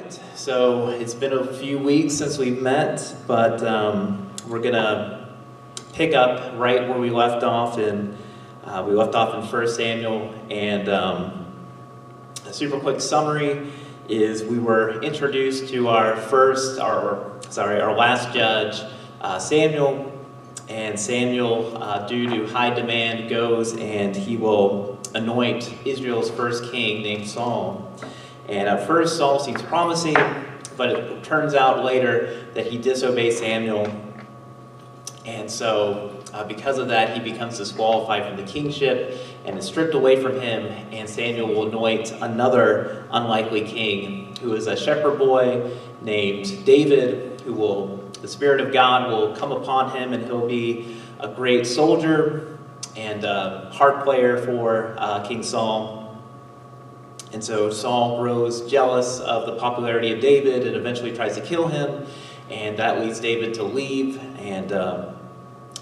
right, so it's been a few weeks since we've met, but we're gonna pick up right where we left off in 1 Samuel, and a super quick summary is we were introduced to our last judge, Samuel, and Samuel, due to high demand, goes and he will anoint Israel's first king named Saul. And at first, Saul seems promising, but it turns out later that he disobeys Samuel. And so, because of that, he becomes disqualified from the kingship and is stripped away from him. And Samuel will anoint another unlikely king, who is a shepherd boy named David, the Spirit of God will come upon him, and he'll be a great soldier and a harp player for King Saul. And so Saul grows jealous of the popularity of David and eventually tries to kill him, and that leads David to leave and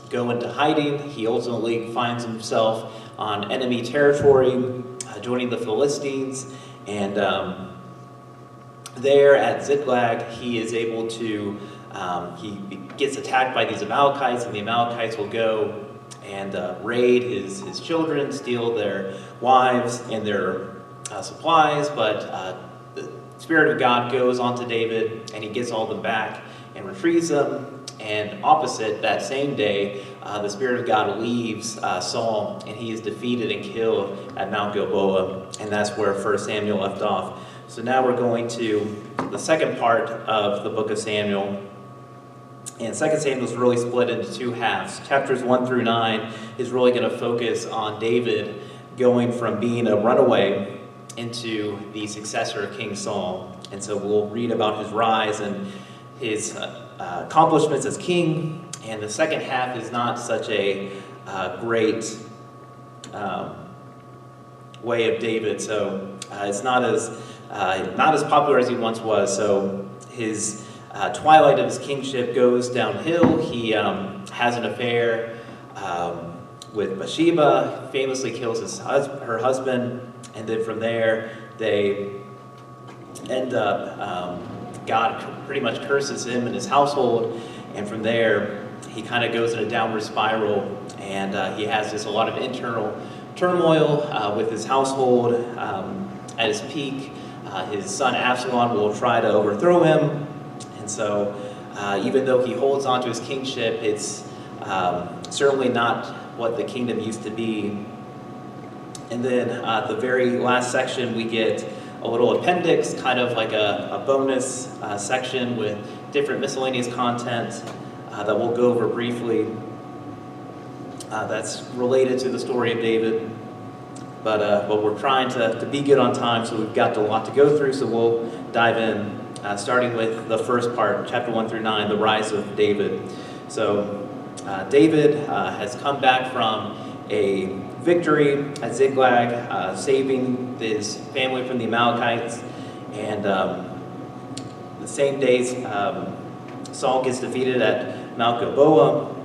go into hiding. He ultimately finds himself on enemy territory, joining the Philistines, and there at Ziklag he is able to, he gets attacked by these Amalekites, and the Amalekites will go and raid his children, steal their wives and their supplies, but the Spirit of God goes onto David, and he gets all of them back and retrieves them. And opposite, that same day, the Spirit of God leaves Saul, and he is defeated and killed at Mount Gilboa, and that's where 1 Samuel left off. So now we're going to the second part of the book of Samuel. And 2 Samuel is really split into two halves. Chapters 1 through 9 is really going to focus on David going from being a runaway into the successor of King Saul. And so we'll read about his rise and his accomplishments as king. And the second half is not such a great way of David. So it's not as popular as he once was. So his twilight of his kingship goes downhill. He has an affair with Bathsheba, famously kills her husband, and then from there they end up, God pretty much curses him and his household, and from there he kind of goes in a downward spiral, and he has a lot of internal turmoil with his household. At his peak, his son Absalom will try to overthrow him, and so even though he holds on to his kingship, it's certainly not what the kingdom used to be. And then the very last section, we get a little appendix, kind of like a bonus section with different miscellaneous content that we'll go over briefly that's related to the story of David. But we're trying to be good on time, so we've got a lot to go through, so we'll dive in, starting with the first part, chapter 1 through 9, the rise of David. So David has come back from a victory at Ziklag, saving his family from the Amalekites, and the same days Saul gets defeated at Mount Gilboa.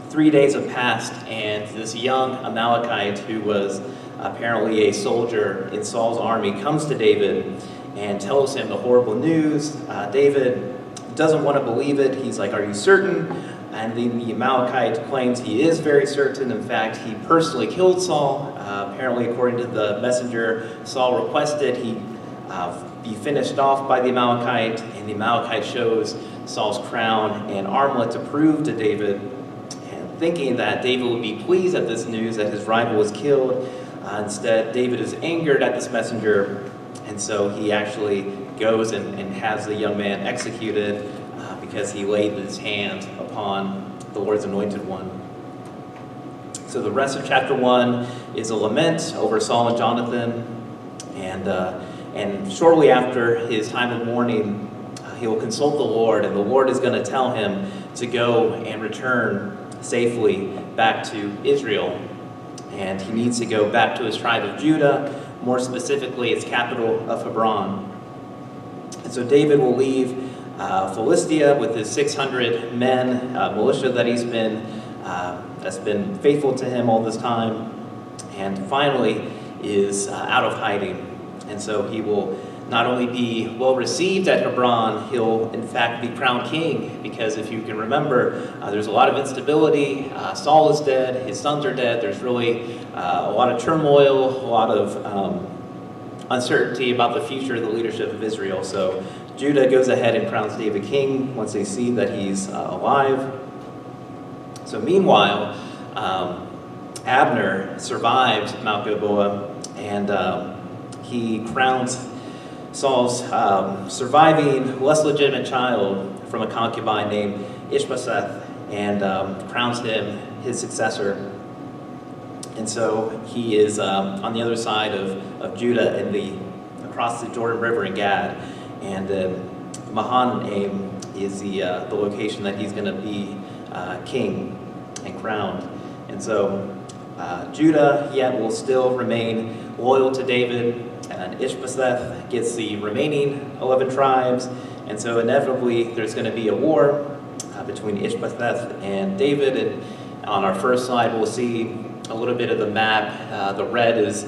3 days have passed, and this young Amalekite, who was apparently a soldier in Saul's army, comes to David and tells him the horrible news. David doesn't want to believe it. He's like, "Are you certain?" And the Amalekite claims he is very certain. In fact, he personally killed Saul. Apparently, according to the messenger, Saul requested he be finished off by the Amalekite, and the Amalekite shows Saul's crown and armlet to prove to David, and thinking that David would be pleased at this news that his rival was killed. Instead, David is angered at this messenger, and so he actually goes and has the young man executed because he laid his hand upon the Lord's anointed one. So the rest of chapter 1 is a lament over Saul and Jonathan, and shortly after his time of mourning, he will consult the Lord, and the Lord is going to tell him to go and return safely back to Israel. And he needs to go back to his tribe of Judah, more specifically its capital of Hebron. And so David will leave Philistia with his 600 men, militia that that's been faithful to him all this time, and finally is out of hiding. And so he will not only be well received at Hebron, he'll in fact be crowned king, because if you can remember, there's a lot of instability. Saul is dead, his sons are dead, there's really a lot of turmoil, a lot of uncertainty about the future of the leadership of Israel. So Judah goes ahead and crowns David king once they see that he's alive. So meanwhile, Abner survived Mount Gilboa, and he crowns Saul's surviving, less legitimate child from a concubine named Ishbosheth, and crowns him his successor. And so he is on the other side of Judah, across the Jordan River in Gad, and Mahanaim is the location that he's going to be king and crowned. And so Judah yet will still remain loyal to David, and Ishbosheth gets the remaining 11 tribes, and so inevitably there's going to be a war between Ishbosheth and David. And on our first slide we'll see a little bit of the map. The red is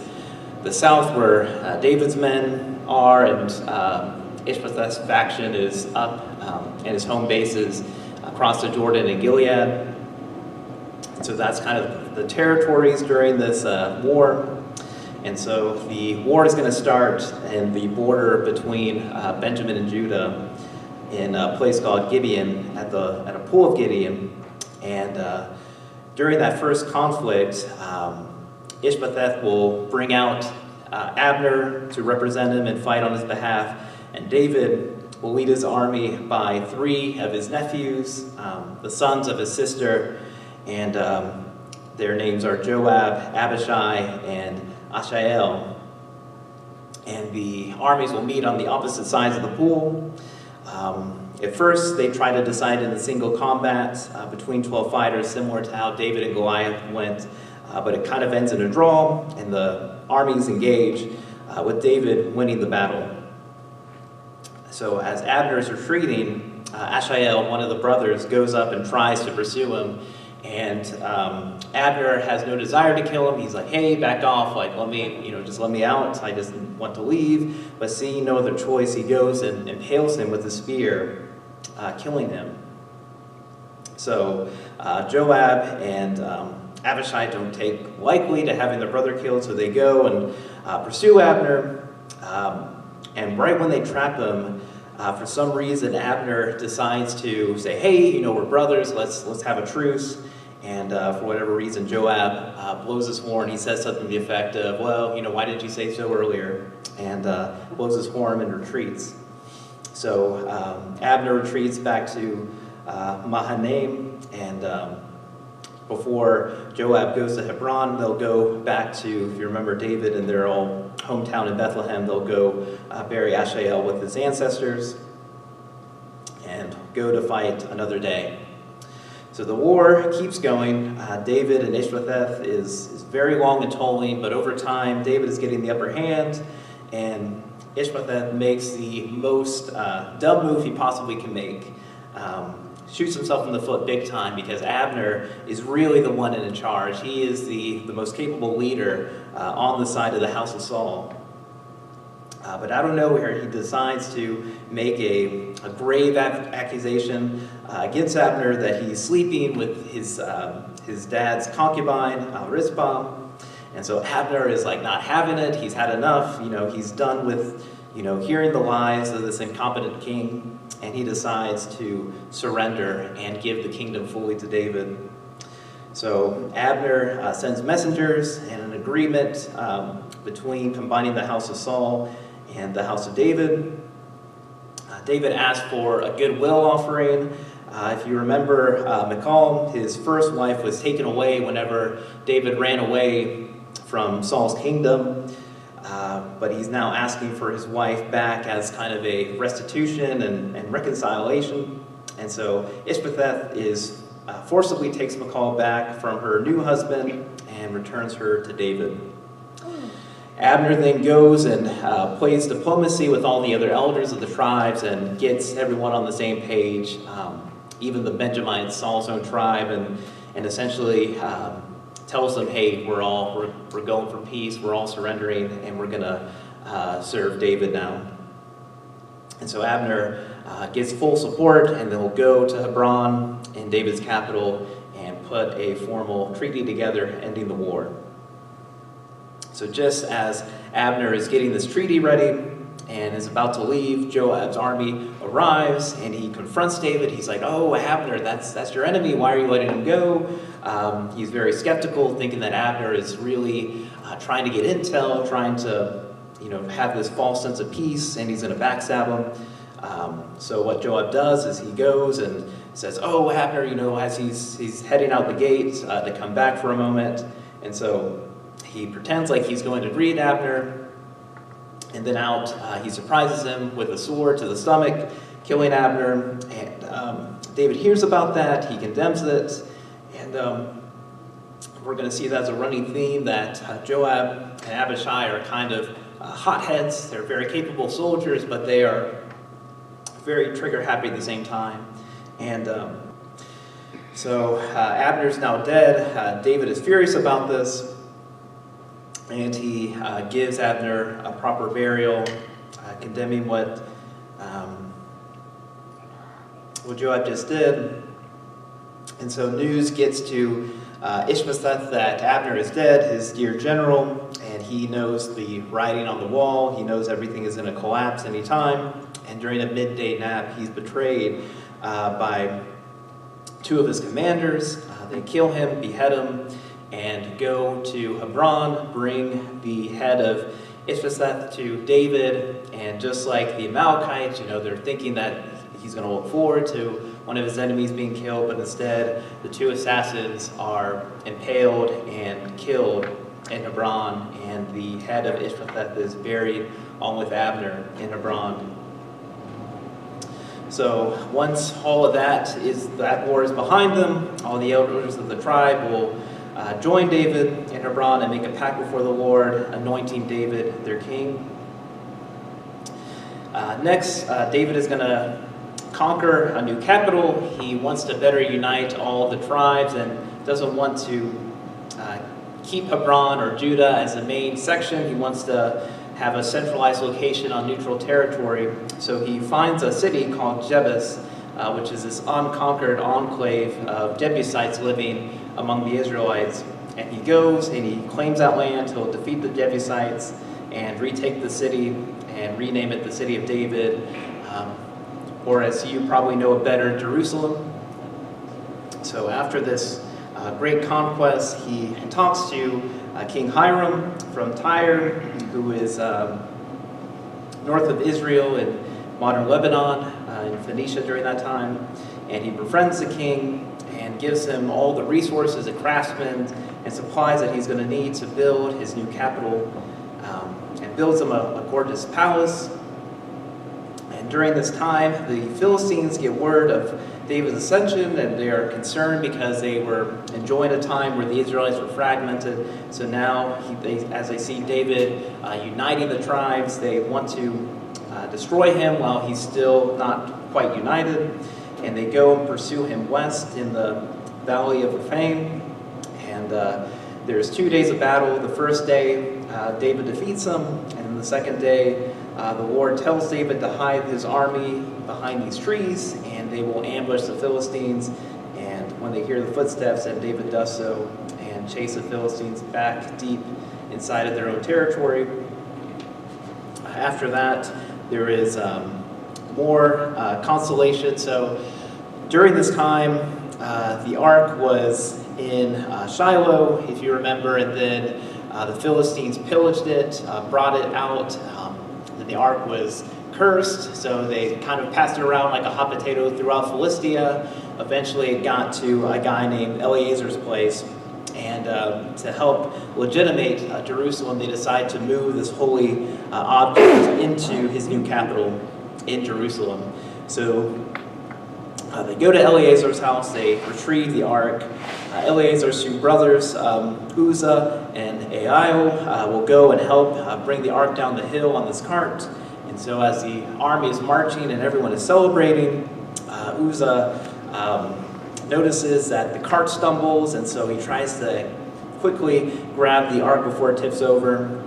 the south where David's men are, and Ishbosheth's faction is up, and his home base is across the Jordan and Gilead. So that's kind of the territories during this war. And so the war is going to start in the border between Benjamin and Judah in a place called Gibeon, at a pool of Gideon. And during that first conflict, Ishbosheth will bring out Abner to represent him and fight on his behalf, and David will lead his army by 3 of his nephews, the sons of his sister, and their names are Joab, Abishai, and Asahel. And the armies will meet on the opposite sides of the pool. At first, they try to decide in a single combat between 12 fighters, similar to how David and Goliath went, but it kind of ends in a draw, and the armies engage, with David winning the battle. So as Abner is retreating, Asahel, one of the brothers, goes up and tries to pursue him, and Abner has no desire to kill him. He's like, hey, back off, like, just let me out, I just want to leave. But seeing no other choice, he goes and impales him with a spear, killing him. So Joab and Abishai don't take likely to having their brother killed, so they go and pursue Abner. And right when they trap him, for some reason, Abner decides to say, hey, we're brothers, let's have a truce. And for whatever reason, Joab blows his horn. He says something to the effect of, well, why didn't you say so earlier? And blows his horn and retreats. So Abner retreats back to Mahanaim, and before Joab goes to Hebron, they'll go back to, if you remember David and their old hometown in Bethlehem, they'll go bury Asahel with his ancestors and go to fight another day. So the war keeps going. David and Ishbosheth is very long and tolling, but over time, David is getting the upper hand, and Ishbosheth makes the most dumb move he possibly can make. Shoots himself in the foot big time, because Abner is really the one in charge. He is the most capable leader on the side of the house of Saul. But out of nowhere, he decides to make a grave accusation against Abner that he's sleeping with his dad's concubine, Rizpah. And so Abner is like not having it. He's had enough. He's done with hearing the lies of this incompetent king. And he decides to surrender and give the kingdom fully to David. So Abner sends messengers, and an agreement between combining the house of Saul and the house of David. David asked for a goodwill offering. If you remember, Michal, his first wife, was taken away whenever David ran away from Saul's kingdom. But he's now asking for his wife back as kind of a restitution and reconciliation. And so Ishbosheth forcibly takes Michal back from her new husband and returns her to David. Abner then goes and plays diplomacy with all the other elders of the tribes and gets everyone on the same page, even the Benjamites, Saul's own tribe, and essentially tells them, hey, we're going for peace, we're all surrendering, and we're going to serve David now. And so Abner gets full support, and they'll go to Hebron in David's capital and put a formal treaty together ending the war. So just as Abner is getting this treaty ready and is about to leave, Joab's army arrives and he confronts David. He's like, "Oh, Abner, that's your enemy. Why are you letting him go?" He's very skeptical, thinking that Abner is really trying to get intel, trying to have this false sense of peace, and he's going to backstab him. So what Joab does is he goes and says, "Oh, Abner," as he's heading out the gate to come back for a moment. And so he pretends like he's going to greet Abner, and then he surprises him with a sword to the stomach, killing Abner. And David hears about that. He condemns it. And we're going to see that as a running theme, that Joab and Abishai are kind of hotheads. They're very capable soldiers, but they are very trigger-happy at the same time. And so Abner's now dead. David is furious about this. And he gives Abner a proper burial, condemning what Joab just did. And so news gets to Ishbosheth that Abner is dead, his dear general, and he knows the writing on the wall. He knows everything is going to collapse any time. And during a midday nap, he's betrayed by two of his commanders. They kill him, behead him, and go to Hebron, bring the head of Ishbosheth to David. And just like the Amalekites, they're thinking that he's going to look forward to one of his enemies being killed, but instead the two assassins are impaled and killed in Hebron, and the head of Ishbosheth is buried along with Abner in Hebron. So once all of that war is behind them, all the elders of the tribe will join David in Hebron and make a pact before the Lord, anointing David their king. Next, David is going to conquer a new capital. He wants to better unite all the tribes and doesn't want to keep Hebron or Judah as the main section. He wants to have a centralized location on neutral territory. So he finds a city called Jebus, which is this unconquered enclave of Jebusites living among the Israelites. And he goes and he claims that land. He'll defeat the Jebusites and retake the city and rename it the City of David, or as you probably know it better, Jerusalem. So after this great conquest, he talks to King Hiram from Tyre, who is north of Israel in modern Lebanon, in Phoenicia during that time. And he befriends the king and gives him all the resources and craftsmen and supplies that he's going to need to build his new capital, and builds him a gorgeous palace. And during this time, the Philistines get word of David's ascension, and they are concerned because they were enjoying a time where the Israelites were fragmented. So now, as they see David uniting the tribes, they want to destroy him while he's still not quite united. And they go and pursue him west in the Valley of Rephaim. And there's 2 days of battle. The first day, David defeats them, and the second day, the Lord tells David to hide his army behind these trees, and they will ambush the Philistines. And when they hear the footsteps, then David does so and chase the Philistines back deep inside of their own territory. After that, there is more consolation. So during this time, the ark was in Shiloh, if you remember, and then the Philistines pillaged it, brought it out. Then the ark was cursed, so they kind of passed it around like a hot potato throughout Philistia. Eventually it got to a guy named Eleazar's place, and to help legitimate Jerusalem, they decide to move this holy object into his new capital in Jerusalem. So they go to Eleazar's house, they retrieve the ark. Eleazar's two brothers, Uzzah and Aiel, will go and help bring the ark down the hill on this cart. And so as the army is marching and everyone is celebrating, Uzzah notices that the cart stumbles, and so he tries to quickly grab the ark before it tips over.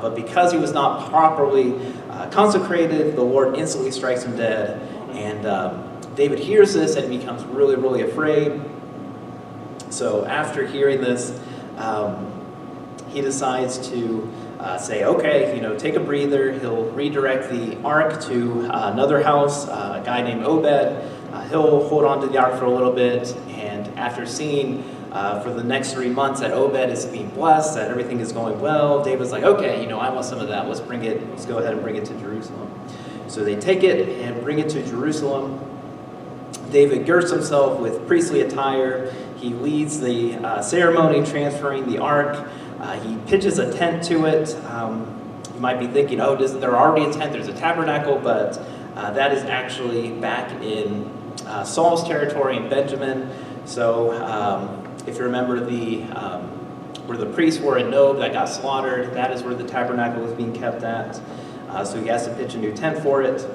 But because he was not properly consecrated, the Lord instantly strikes him dead. And David hears this and becomes really, really afraid. So after hearing this, he decides to say, okay, take a breather. He'll redirect the ark to another house, a guy named Obed. He'll hold on to the ark for a little bit, and after seeing for the next 3 months that Obed is being blessed, that everything is going well, David's like, okay, I want some of that. Let's go ahead and bring it to Jerusalem. So they take it and bring it to Jerusalem. David girds himself with priestly attire. He leads the ceremony transferring the ark. He pitches a tent to it. You might be thinking, oh, isn't there already a tent? There's a tabernacle, but that is actually back in Saul's territory in Benjamin. So if you remember where the priests were in Nob that got slaughtered, that is where the tabernacle was being kept at. So he has to pitch a new tent for it.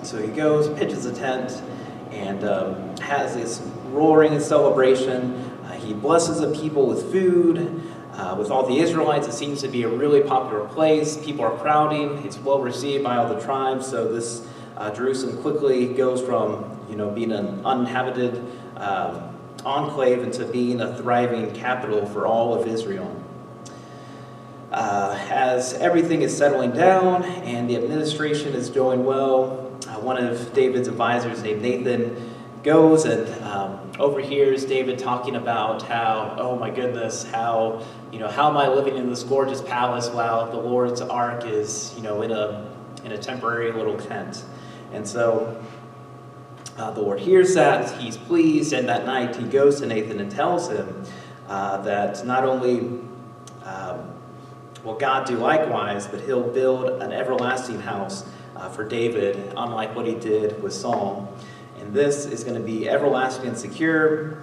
So he goes, pitches a tent, and has this roaring and celebration. He blesses the people with food. With all the Israelites, it seems to be a really popular place. People are crowding. It's well received by all the tribes. So this Jerusalem quickly goes from being an uninhabited enclave into being a thriving capital for all of Israel. As everything is settling down and the administration is going well, one of David's advisors named Nathan goes and overhears David talking about how, oh my goodness, how am I living in this gorgeous palace while the Lord's ark is, in a temporary little tent. And so the Lord hears that, he's pleased, and that night he goes to Nathan and tells him that not only will God do likewise, but he'll build an everlasting house for David, unlike what he did with Saul. And this is going to be everlasting and secure.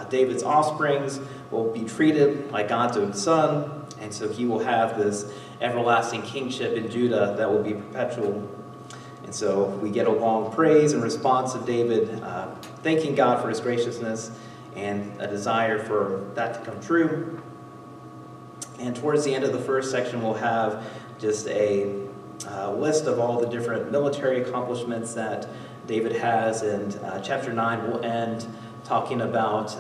David's offsprings will be treated like God's own son, and so he will have this everlasting kingship in Judah that will be perpetual. And so we get a long praise and response of David, thanking God for his graciousness and a desire for that to come true. And towards the end of the first section, we'll have just a list of all the different military accomplishments that David has, and chapter 9 will end talking about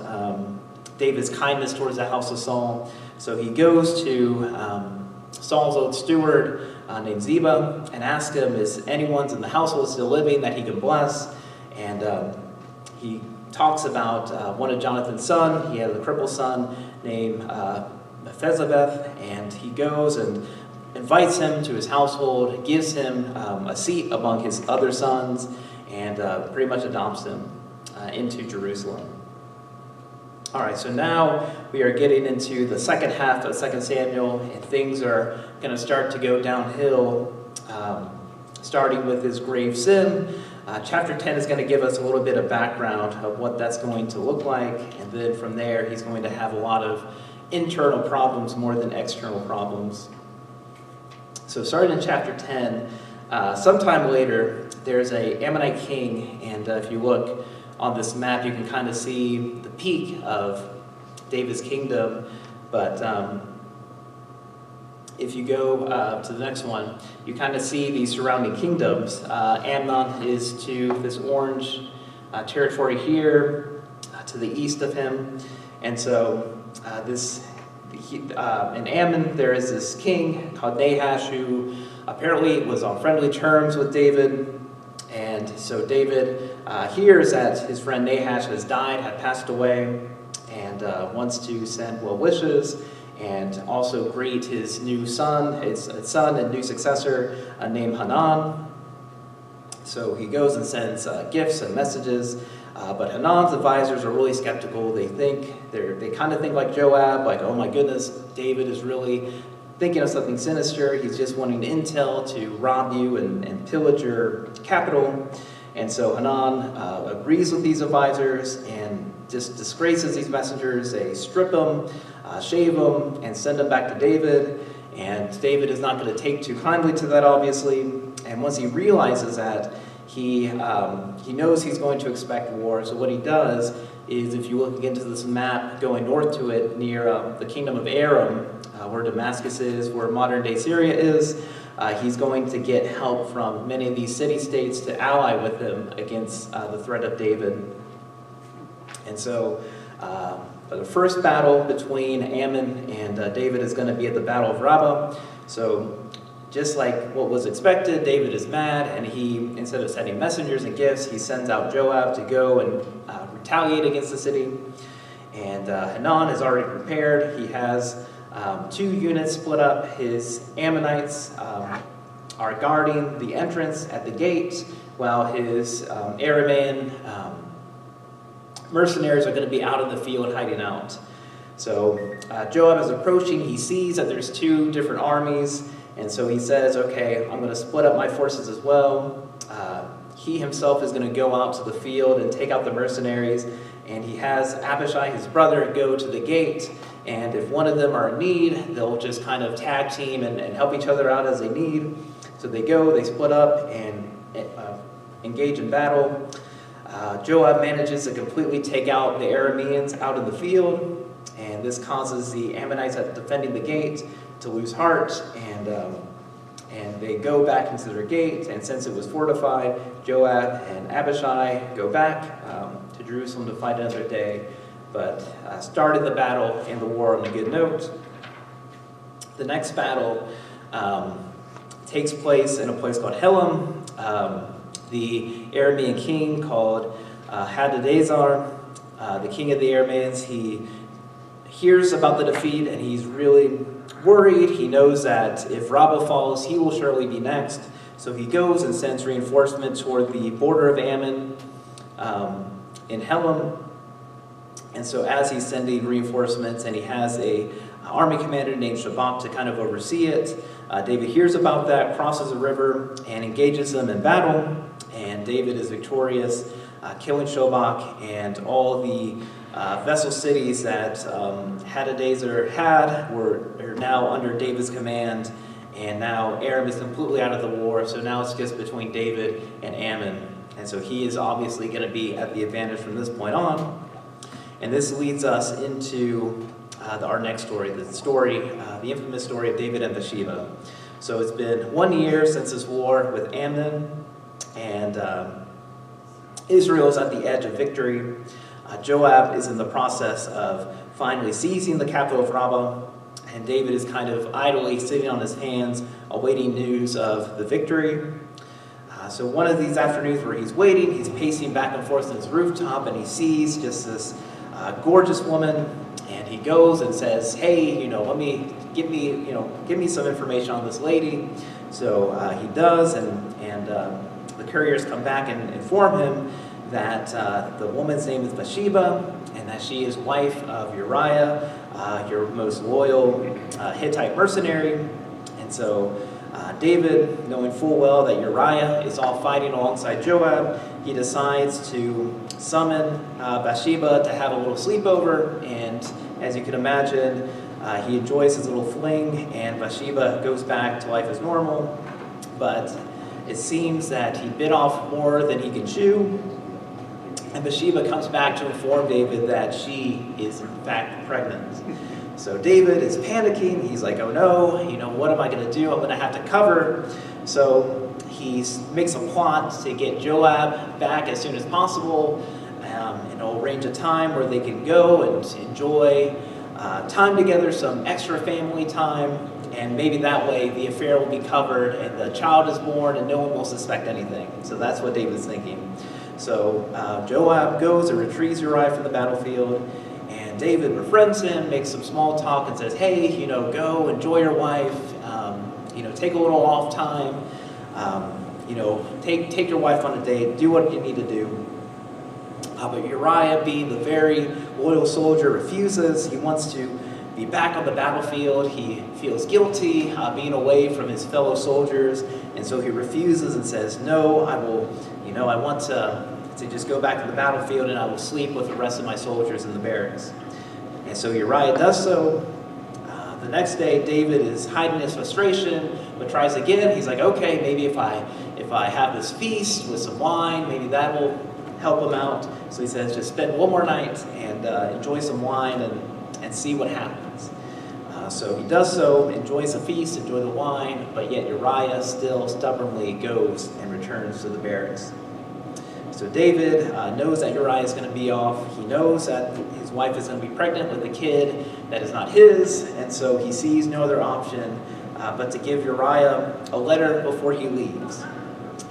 David's kindness towards the house of Saul. So he goes to Saul's old steward named Ziba and asks him, is anyone in the household still living that he can bless? And he talks about one of Jonathan's son. He has a crippled son named Mephizabeth, and he goes and invites him to his household, gives him a seat among his other sons, and pretty much adopts him into Jerusalem. All right, so now we are getting into the second half of 2 Samuel, and things are going to start to go downhill, starting with his grave sin. Chapter 10 is going to give us a little bit of background of what that's going to look like, and then from there he's going to have a lot of internal problems more than external problems. So starting in chapter 10, sometime later, there's a Ammonite king, and if you look on this map, you can kind of see the peak of David's kingdom. But if you go to the next one, you kind of see the surrounding kingdoms. Amnon is to this orange territory here, to the east of him. And so in Ammon, there is this king called Nahash who apparently was on friendly terms with David. And so David hears that his friend Nahash has died, had passed away, and wants to send well wishes and also greet his new son, his son and new successor named Hanan. So he goes and sends gifts and messages. But Hanan's advisors are really skeptical. They kind of think like Joab, like, oh my goodness, David is really thinking of something sinister. He's just wanting intel to rob you and pillage your capital. And so Hanan agrees with these advisors and just disgraces these messengers. They strip them, shave them, and send them back to David. And David is not going to take too kindly to that, obviously. And once he realizes that, he knows he's going to expect war. So what he does is, if you look into this map going north to it, near the kingdom of Aram, where Damascus is, where modern-day Syria is, he's going to get help from many of these city-states to ally with him against the threat of David. And so the first battle between Amnon and David is going to be at the Battle of Rabbah. So just like what was expected, David is mad, and he, instead of sending messengers and gifts, he sends out Joab to go and retaliate against the city. And Amnon is already prepared. He has 2 units split up. His Ammonites are guarding the entrance at the gate, while his Aramean mercenaries are going to be out in the field hiding out. So Joab is approaching. He sees that there's 2 different armies, and so he says, okay, I'm going to split up my forces as well. He himself is going to go out to the field and take out the mercenaries, and he has Abishai, his brother, go to the gate, and if one of them are in need, they'll just kind of tag team and help each other out as they need. So they go, they split up and engage in battle. Joab manages to completely take out the Arameans out in the field, and this causes the Ammonites that are defending the gate to lose heart, and they go back into their gate, and since it was fortified, Joab and Abishai go back to Jerusalem to fight another day, but started the battle and the war on a good note. The next battle takes place in a place called Helam. The Aramean king called Hadadezer, the king of the Arameans, he hears about the defeat and he's really worried. He knows that if Rabbah falls, he will surely be next. So he goes and sends reinforcements toward the border of Ammon in Helam. And so as he's sending reinforcements, and he has a army commander named Chap to kind of oversee it, David hears about that, crosses the river, and engages them in battle. And David is victorious, killing Shobach, and all the vessel cities that Hadadezer had are now under David's command, and now Aram is completely out of the war, so now it's just between David and Amnon. And so he is obviously going to be at the advantage from this point on. And this leads us into our next story, the infamous story of David and Bathsheba. So it's been 1 year since this war with Amnon, and Israel is at the edge of victory. Joab is in the process of finally seizing the capital of Rabbah, and David is kind of idly sitting on his hands, awaiting news of the victory. So one of these afternoons where he's waiting, he's pacing back and forth on his rooftop, and he sees just this gorgeous woman, and he goes and says, "Hey, give me some information on this lady." So he does, and the couriers come back and inform him that the woman's name is Bathsheba, and that she is wife of Uriah, your most loyal Hittite mercenary. And so David, knowing full well that Uriah is all fighting alongside Joab, he decides to summon Bathsheba to have a little sleepover, and as you can imagine, he enjoys his little fling, and Bathsheba goes back to life as normal. But it seems that he bit off more than he can chew, and Bathsheba comes back to inform David that she is in fact pregnant. So David is panicking. He's like, oh no, what am I going to do? I'm going to have to cover. So he makes a plot to get Joab back as soon as possible, and he'll arrange a time where they can go and enjoy time together, some extra family time, and maybe that way the affair will be covered and the child is born and no one will suspect anything. So that's what David's thinking. So Joab goes and retrieves Uriah from the battlefield, and David befriends him, makes some small talk, and says, hey, go enjoy your wife, take a little off time, take your wife on a date, do what you need to do. But Uriah, being the very loyal soldier, refuses. He wants to be back on the battlefield. He feels guilty being away from his fellow soldiers, and so he refuses and says, no, I want to just go back to the battlefield, and I will sleep with the rest of my soldiers in the barracks. And so Uriah does so. The next day, David is hiding his frustration, but tries again. He's like, okay, maybe if I have this feast with some wine, maybe that will help him out. So he says, just spend one more night and enjoy some wine and see what happens. So he does so, enjoys the feast, enjoys the wine, but yet Uriah still stubbornly goes and returns to the barracks. So David knows that Uriah is going to be off. He knows that his wife is going to be pregnant with a kid that is not his, and so he sees no other option but to give Uriah a letter before he leaves.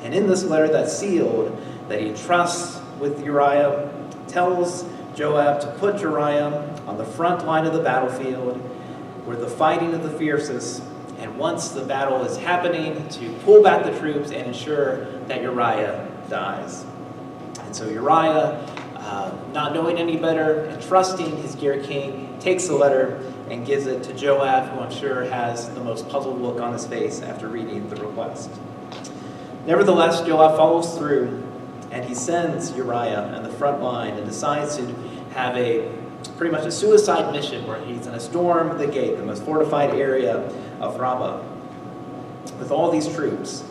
And in this letter that's sealed, that he trusts with Uriah, tells Joab to put Uriah on the front line of the battlefield where the fighting is the fiercest, and once the battle is happening, to pull back the troops and ensure that Uriah dies. And so Uriah, not knowing any better and trusting his dear king, takes the letter and gives it to Joab, who I'm sure has the most puzzled look on his face after reading the request. Nevertheless, Joab follows through, and he sends Uriah on the front line and decides to have pretty much a suicide mission where he's going to storm the gate, the most fortified area of Rabbah, with all these troops.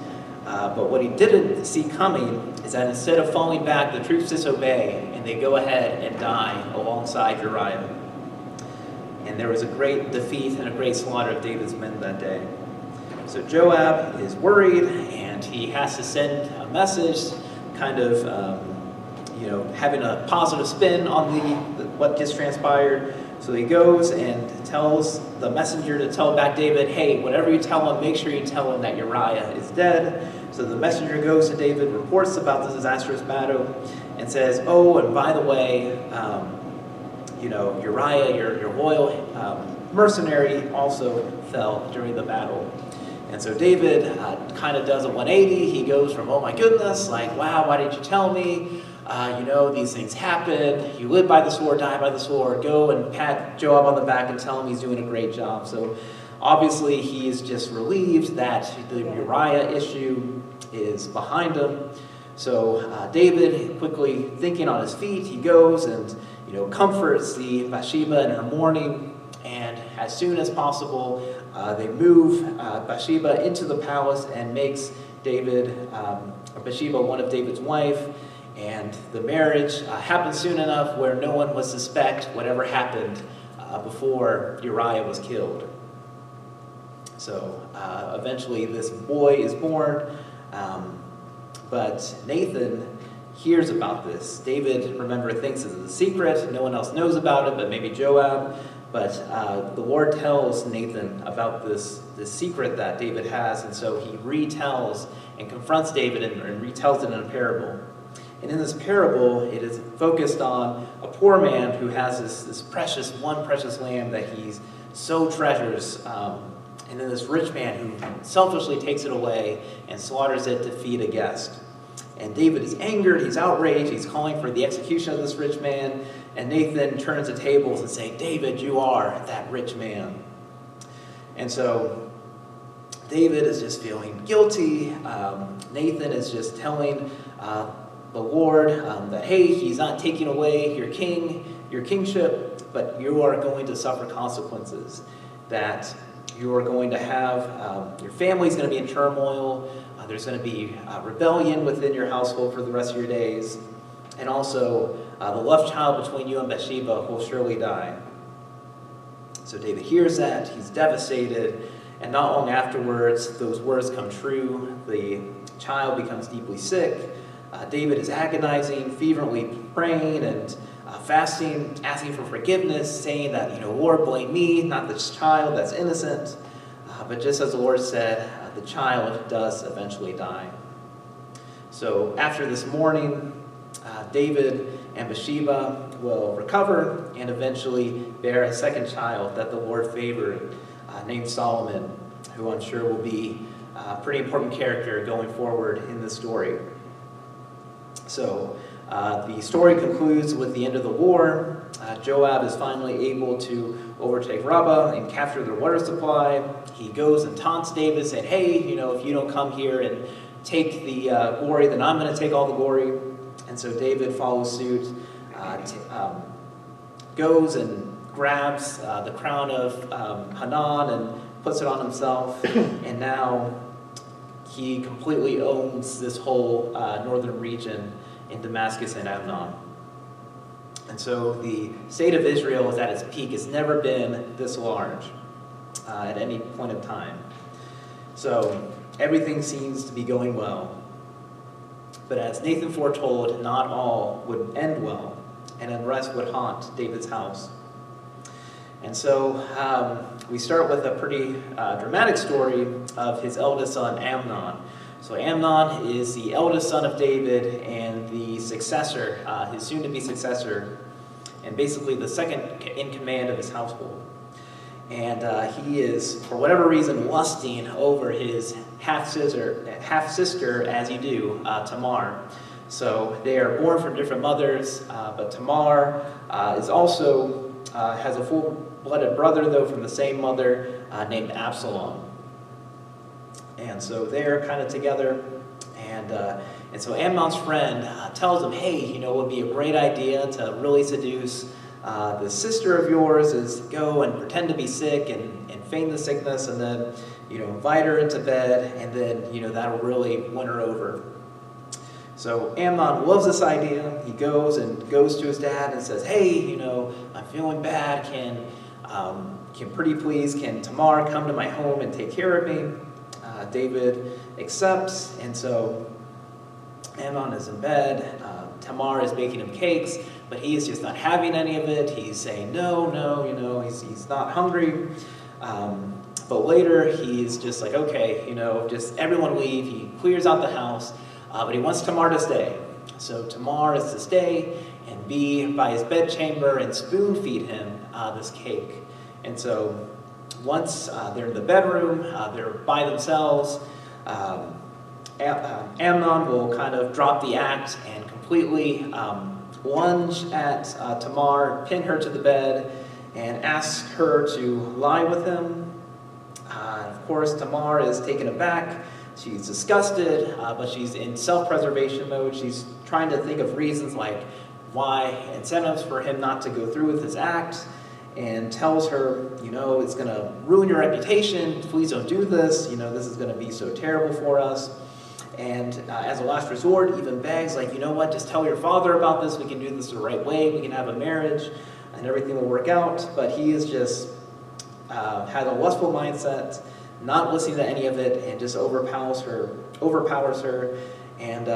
But what he didn't see coming is that instead of falling back, the troops disobey, and they go ahead and die alongside Uriah. And there was a great defeat and a great slaughter of David's men that day. So Joab is worried, and he has to send a message, kind of having a positive spin on what just transpired. So he goes and tells the messenger to tell back David, hey, whatever you tell him, make sure you tell him that Uriah is dead. So the messenger goes to David, reports about the disastrous battle, and says, oh, and by the way, Uriah, your loyal mercenary, also fell during the battle. And so David kind of does a 180. He goes from, oh my goodness, like, wow, why didn't you tell me? These things happen. You live by the sword, die by the sword. Go and pat Joab on the back and tell him he's doing a great job. So obviously he is just relieved that the Uriah issue is behind him. So David, quickly thinking on his feet, he goes and comforts the Bathsheba in her mourning. And as soon as possible, they move Bathsheba into the palace and makes Bathsheba one of David's wife. And the marriage happened soon enough where no one would suspect whatever happened before Uriah was killed. So eventually this boy is born, but Nathan hears about this. David, remember, thinks it's a secret. No one else knows about it, but maybe Joab. But the Lord tells Nathan about this secret that David has, and so he retells and confronts David and retells it in a parable. And in this parable, it is focused on a poor man who has this precious lamb that he so treasures, and then this rich man who selfishly takes it away and slaughters it to feed a guest. And David is angered, he's outraged, he's calling for the execution of this rich man, and Nathan turns the tables and saying, David, you are that rich man. And so David is just feeling guilty. Nathan is just telling the Lord that, hey, he's not taking away your kingship, but you are going to suffer consequences, that you are going to have, your family's going to be in turmoil, there's going to be rebellion within your household for the rest of your days, and also the love child between you and Bathsheba will surely die. So David hears that, he's devastated, and not long afterwards, those words come true. The child becomes deeply sick. David is agonizing, fervently praying and fasting, asking for forgiveness, saying that, Lord, blame me, not this child that's innocent. But just as the Lord said, the child does eventually die. So after this mourning, David and Bathsheba will recover and eventually bear a second child that the Lord favored, named Solomon, who I'm sure will be a pretty important character going forward in the story. So the story concludes with the end of the war. Joab is finally able to overtake Rabbah and capture their water supply. He goes and taunts David, saying, hey, if you don't come here and take the glory, then I'm going to take all the glory. And so David follows suit, goes and grabs the crown of Amnon and puts it on himself. And now he completely owns this whole northern region in Damascus and Amnon. And so the state of Israel is at its peak. It's never been this large. at any point of time. So everything seems to be going well. But as Nathan foretold, not all would end well, and unrest would haunt David's house. And so we start with a pretty dramatic story of his eldest son, Amnon. So Amnon is the eldest son of David and the successor, his soon-to-be successor, and basically the second in command of his household. And he is, for whatever reason, lusting over his half-sister, as you do, Tamar. So they are born from different mothers, but Tamar is also has a full-blooded brother, though, from the same mother, named Absalom. And so they're kind of together, and so Amnon's friend tells him, hey, it would be a great idea to really seduce the sister of yours, is go and pretend to be sick and feign the sickness, and then, invite her into bed, and then, that'll really win her over. So Amnon loves this idea. He goes to his dad and says, hey, I'm feeling bad. Can Tamar come to my home and take care of me? David accepts, and so Amnon is in bed. Tamar is baking him cakes, but he is just not having any of it. He's saying no, he's not hungry. But later he's just like, okay, just everyone leave. He clears out the house, but he wants Tamar to stay. So Tamar is to stay and be by his bedchamber and spoon feed him this cake. And so once they're in the bedroom, they're by themselves, Amnon will kind of drop the act and completely lunge at Tamar, pin her to the bed, and ask her to lie with him. Of course, Tamar is taken aback. She's disgusted, but she's in self-preservation mode. She's trying to think of reasons like why, incentives for him not to go through with his act, and tells her, it's going to ruin your reputation. Please don't do this. This is going to be so terrible for us. And as a last resort, even begs, like, just tell your father about this. We can do this the right way. We can have a marriage, and everything will work out. But he is just has a lustful mindset, not listening to any of it, and just overpowers her, and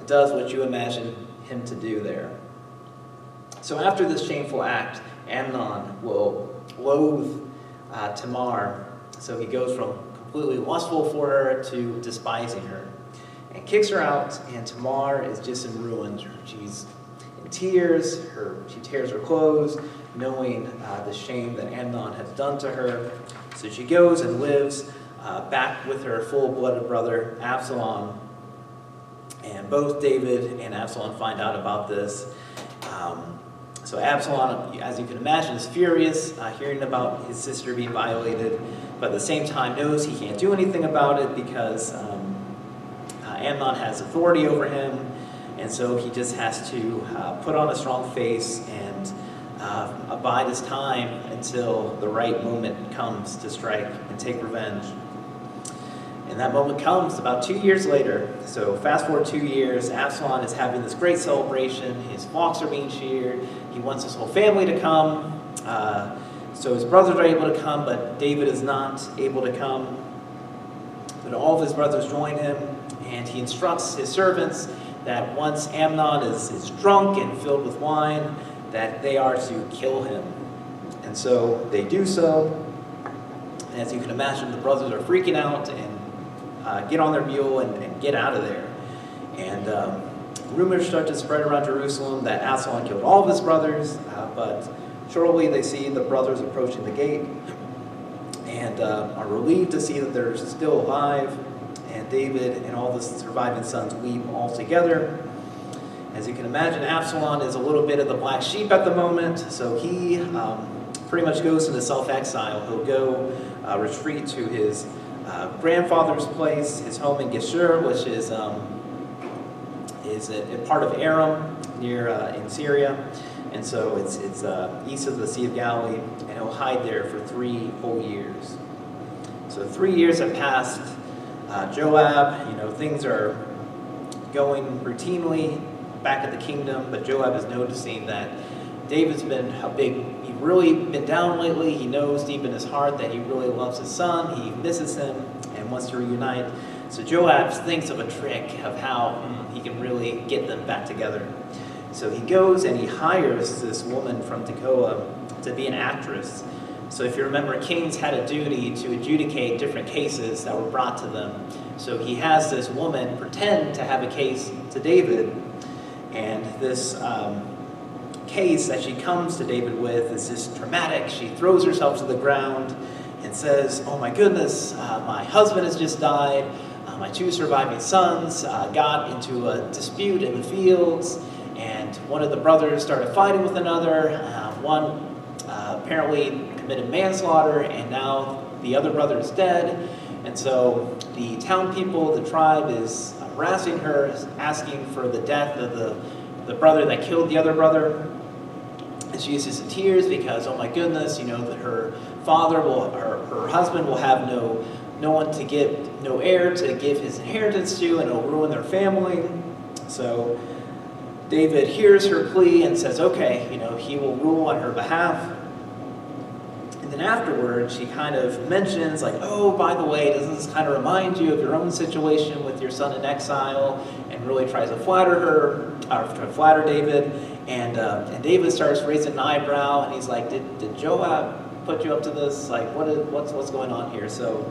does what you imagine him to do there. So after this shameful act, Amnon will loathe Tamar. So he goes from completely lustful for her to despising her, and kicks her out, and Tamar is just in ruins. She's in tears. She tears her clothes, knowing the shame that Amnon has done to her. So she goes and lives back with her full-blooded brother, Absalom. And both David and Absalom find out about this. So Absalom, as you can imagine, is furious, hearing about his sister being violated, but at the same time knows he can't do anything about it because Amnon has authority over him, and so he just has to put on a strong face and abide his time until the right moment comes to strike and take revenge. And that moment comes about 2 years later. So fast forward 2 years, Absalom is having this great celebration. His flocks are being sheared. He wants his whole family to come. So his brothers are able to come, but David is not able to come. But all of his brothers join him, and he instructs his servants that once Amnon is drunk and filled with wine, that they are to kill him. And so they do so. And as you can imagine, the brothers are freaking out and get on their mule and get out of there. And rumors start to spread around Jerusalem that Absalom killed all of his brothers, but shortly they see the brothers approaching the gate and are relieved to see that they're still alive. And David and all the surviving sons weep all together. As you can imagine, Absalom is a little bit of the black sheep at the moment, so he pretty much goes into self-exile. He'll go retreat to his grandfather's place, his home in Geshur, which is a part of Aram near in Syria, and so it's east of the Sea of Galilee, and he'll hide there for 3 whole years. So 3 years have passed. Joab, things are going routinely back at the kingdom, but Joab is noticing that David's he's really been down lately. He knows deep in his heart that he really loves his son. He misses him and wants to reunite. So Joab thinks of a trick of how he can really get them back together. So he goes and he hires this woman from Tekoa to be an actress. So if you remember, kings had a duty to adjudicate different cases that were brought to them. So he has this woman pretend to have a case to David. And this case that she comes to David with is just traumatic. She throws herself to the ground and says, "Oh my goodness, my husband has just died. My 2 surviving sons got into a dispute in the fields, and one of the brothers started fighting with another. One apparently committed manslaughter, and now the other brother is dead. And so the town people, the tribe, is harassing her, asking for the death of the brother that killed the other brother. And she is just in tears because, oh my goodness, that her her husband will have no heir to give his inheritance to, and it'll ruin their family." So David hears her plea and says, okay, he will rule on her behalf. And then afterwards, she kind of mentions, like, oh, by the way, doesn't this kind of remind you of your own situation with your son in exile? And really tries to flatter David. And David starts raising an eyebrow, and he's like, did Joab put you up to this? Like, what's going on here? So,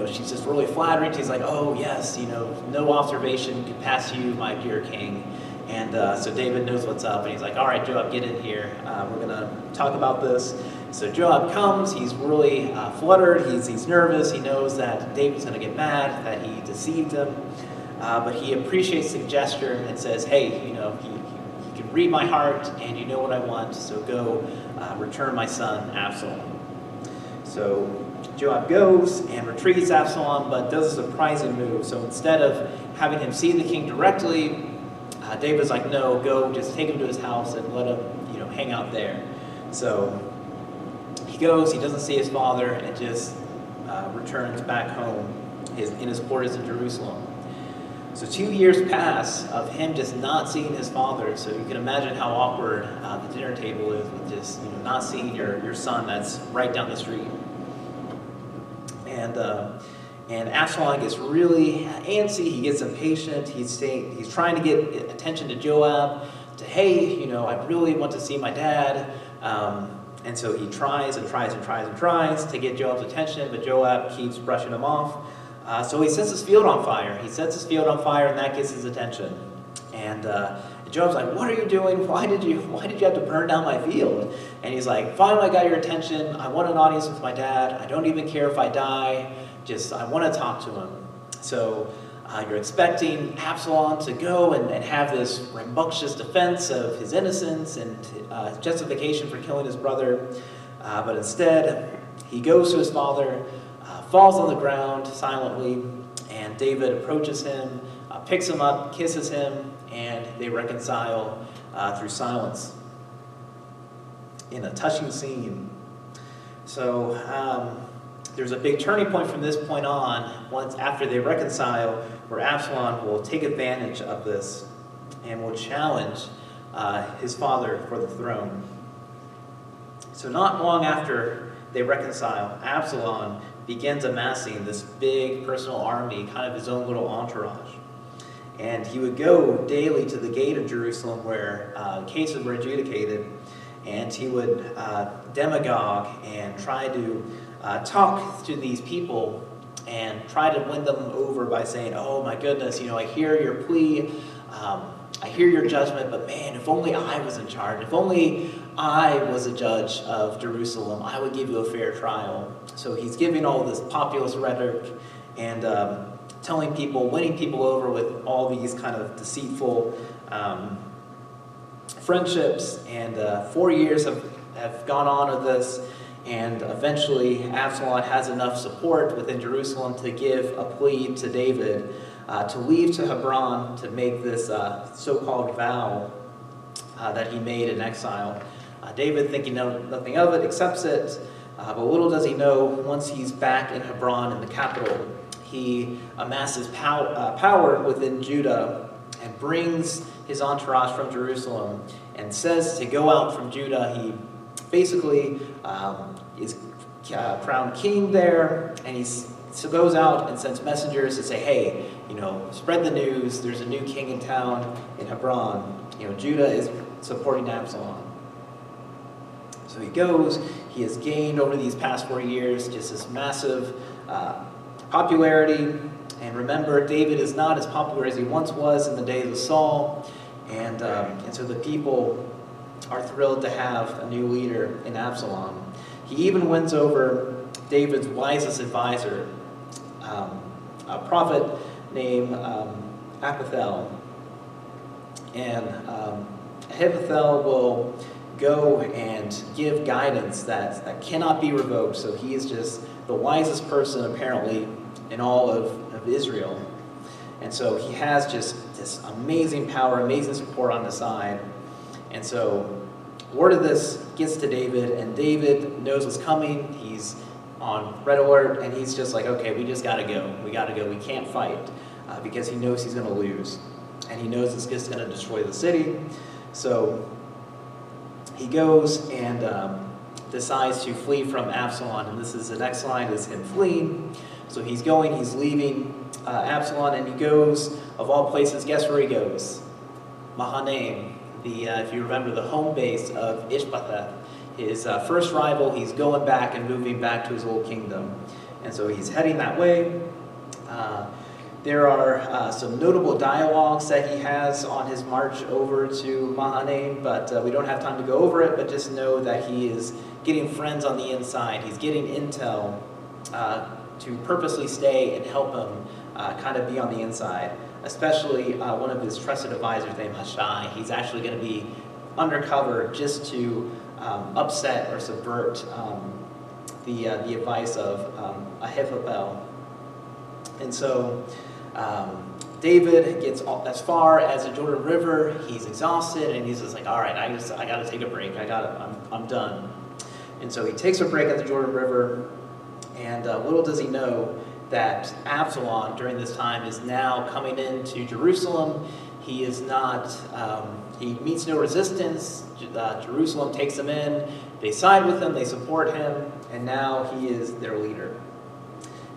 she's just really flattering. She's like, oh, yes, no observation could pass you, my dear king. And so David knows what's up, and he's like, all right, Joab, get in here. We're going to talk about this. So Joab comes. He's really fluttered. He's nervous. He knows that David's going to get mad, that he deceived him. But he appreciates the gesture and says, hey, he can read my heart, and you know what I want, so go return my son, Absalom. So Joab goes and retrieves Absalom, but does a surprising move. So instead of having him see the king directly, David's like, no, go, just take him to his house and let him, hang out there. So he goes, he doesn't see his father, and just returns back home in his quarters in Jerusalem. So 2 years pass of him just not seeing his father. So you can imagine how awkward the dinner table is with just not seeing your son that's right down the street. And Absalom gets really antsy. He gets impatient. He's trying to get attention to Joab. Hey, I really want to see my dad. And so he tries to get Joab's attention, but Joab keeps brushing him off. So he sets his field on fire. And that gets his attention. And Joab's like, what are you doing? Why did you have to burn down my field? And he's like, finally I got your attention. I want an audience with my dad. I don't even care if I die. I want to talk to him. So you're expecting Absalom to go and have this rambunctious defense of his innocence and justification for killing his brother. But instead, he goes to his father, falls on the ground silently, and David approaches him, picks him up, kisses him, and they reconcile through silence in a touching scene. So there's a big turning point from this point on, once after they reconcile, where Absalom will take advantage of this and will challenge his father for the throne. So not long after they reconcile, Absalom begins amassing this big personal army, kind of his own little entourage. And he would go daily to the gate of Jerusalem where cases were adjudicated, and he would demagogue and try to talk to these people and try to win them over by saying, oh my goodness, I hear your plea, I hear your judgment, but man, if only I was in charge, if only I was a judge of Jerusalem, I would give you a fair trial. So he's giving all this populist rhetoric and telling people, winning people over with all these kind of deceitful friendships. And 4 years have gone on of this. And eventually, Absalom has enough support within Jerusalem to give a plea to David to leave to Hebron to make this so-called vow that he made in exile. David, thinking nothing of it, accepts it. But little does he know, once he's back in Hebron, in the capital, he amasses power within Judah and brings his entourage from Jerusalem and says to go out from Judah. He basically is crowned king there, and he goes out and sends messengers to say, hey, spread the news. There's a new king in town in Hebron. Judah is supporting Absalom. So he goes. He has gained over these past 4 years just this massive popularity. And remember, David is not as popular as he once was in the days of Saul. And so the people are thrilled to have a new leader in Absalom. He even wins over David's wisest advisor, a prophet named Ahithophel. And Ahithophel will go and give guidance that cannot be revoked. So he is just the wisest person, apparently, in all of Israel. And so he has just this amazing power, amazing support on the side. And so word of this gets to David, and David knows what's coming. He's on red alert, and he's just like, okay, we just got to go. We got to go. We can't fight because he knows he's going to lose. And he knows it's just going to destroy the city. So he goes and decides to flee from Absalom. And this is the next line, is him fleeing. So he's going, he's leaving Absalom, and he goes, of all places, guess where he goes? Mahanaim. If you remember, the home base of Ishbosheth, his first rival. He's going back and moving back to his old kingdom. And so he's heading that way. There are some notable dialogues that he has on his march over to Mahanaim, but we don't have time to go over it, but just know that he is getting friends on the inside. He's getting intel to purposely stay and help him kind of be on the inside. Especially one of his trusted advisors named Hushai. He's actually going to be undercover just to upset or subvert the advice of Ahithophel. And so David gets as far as the Jordan River. He's exhausted, and he's just like, all right, I got to take a break. I'm done. And so he takes a break at the Jordan River, and little does he know that Absalom during this time is now coming into Jerusalem. He is not, he meets no resistance. Jerusalem takes him in. They side with him, they support him, and now he is their leader.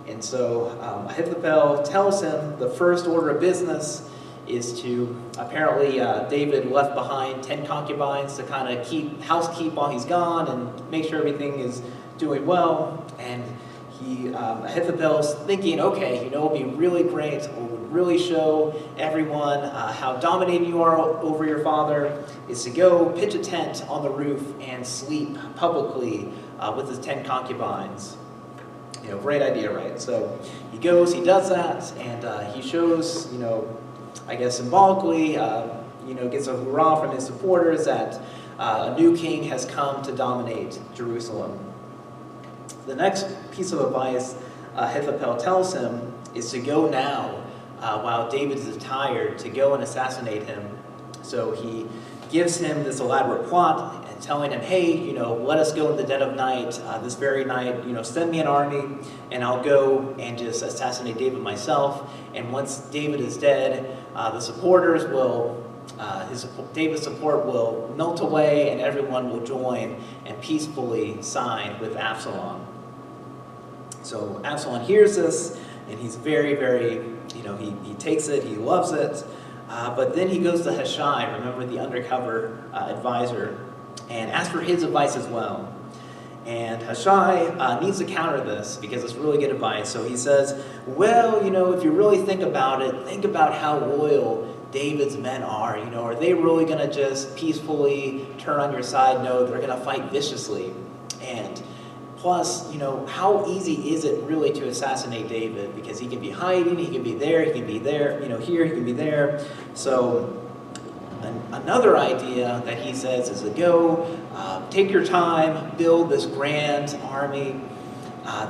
And so Ahithophel tells him the first order of business is to, apparently David left behind 10 concubines to kind of housekeep while he's gone and make sure everything is doing well. And Ahithophel's thinking, okay, it would be really great, it would really show everyone how dominating you are over your father, is to go pitch a tent on the roof and sleep publicly with his 10 concubines. Great idea, right? So he goes, he does that, and he shows, I guess symbolically, gets a hurrah from his supporters that a new king has come to dominate Jerusalem. The next piece of advice Ahithophel tells him is to go now while David is tired, to go and assassinate him. So he gives him this elaborate plot and telling him, hey, let us go in the dead of night, this very night, send me an army and I'll go and just assassinate David myself. And once David is dead, the supporters will David's support will melt away and everyone will join and peacefully side with Absalom. So Absalom hears this, and he's very, very, he takes it, he loves it. But then he goes to Hushai, remember the undercover advisor, and asks for his advice as well. And Hushai needs to counter this because it's really good advice. So he says, well, if you really think about it, think about how loyal David's men are. Are they really going to just peacefully turn on your side? No, they're going to fight viciously. And plus, how easy is it really to assassinate David? Because he can be hiding, he can be there, he can be there, here, he can be there. So another idea that he says is to go, take your time, build this grand army,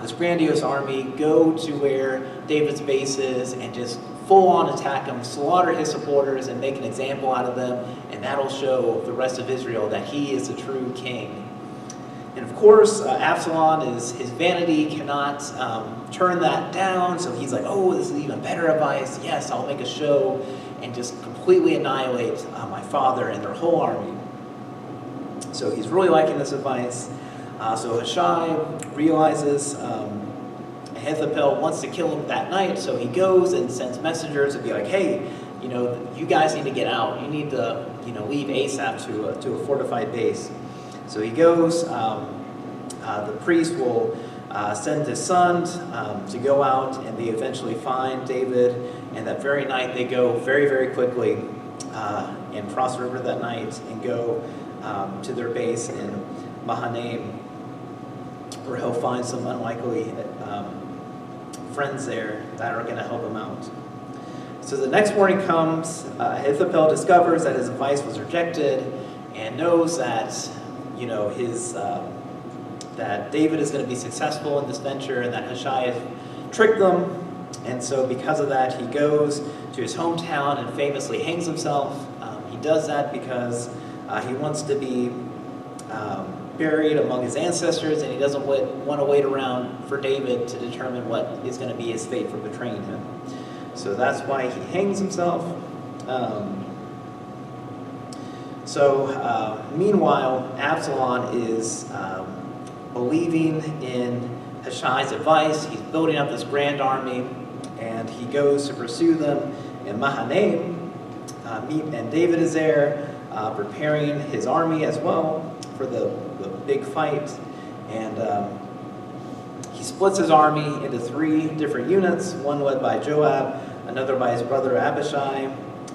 this grandiose army, go to where David's base is and just full-on attack him, slaughter his supporters, and make an example out of them, and that'll show the rest of Israel that he is the true king. And of course, Absalom, his vanity cannot turn that down, so he's like, oh, this is even better advice. Yes, I'll make a show and just completely annihilate my father and their whole army. So he's really liking this advice. So Hushai realizes Ahithophel wants to kill him that night, so he goes and sends messengers to be like, hey, you guys need to get out. You need to, leave ASAP to a fortified base. So he goes. The priest will send his son to go out, and they eventually find David. And that very night, they go very, very quickly and cross the river that night and go to their base in Mahanaim, where he'll find some unlikely friends there that are going to help him out. So the next morning comes, Ahithophel discovers that his advice was rejected and knows that, that David is going to be successful in this venture and that Hushai has tricked them. And so because of that, he goes to his hometown and famously hangs himself. He does that because he wants to be buried among his ancestors, and he doesn't want to wait around for David to determine what is going to be his fate for betraying him. So that's why he hangs himself. Meanwhile, Absalom is believing in Hushai's advice. He's building up this grand army, and he goes to pursue them in Mahanaim. And David is there preparing his army as well for the big fight. And he splits his army into 3 different units, one led by Joab, another by his brother Abishai,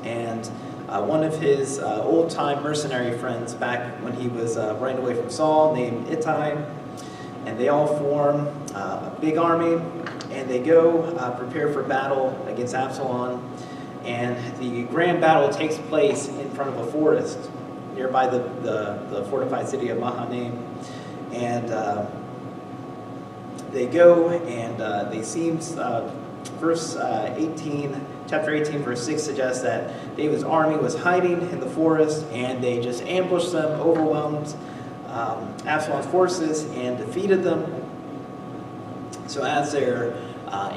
and one of his old-time mercenary friends back when he was running away from Saul, named Ittai. And they all form a big army, and they go prepare for battle against Absalom. And the grand battle takes place in front of a forest nearby the fortified city of Mahanaim. And they go, and they seem, chapter 18, verse 6 suggests that David's army was hiding in the forest, and they just ambushed them, overwhelmed Absalom's forces, and defeated them. So as they're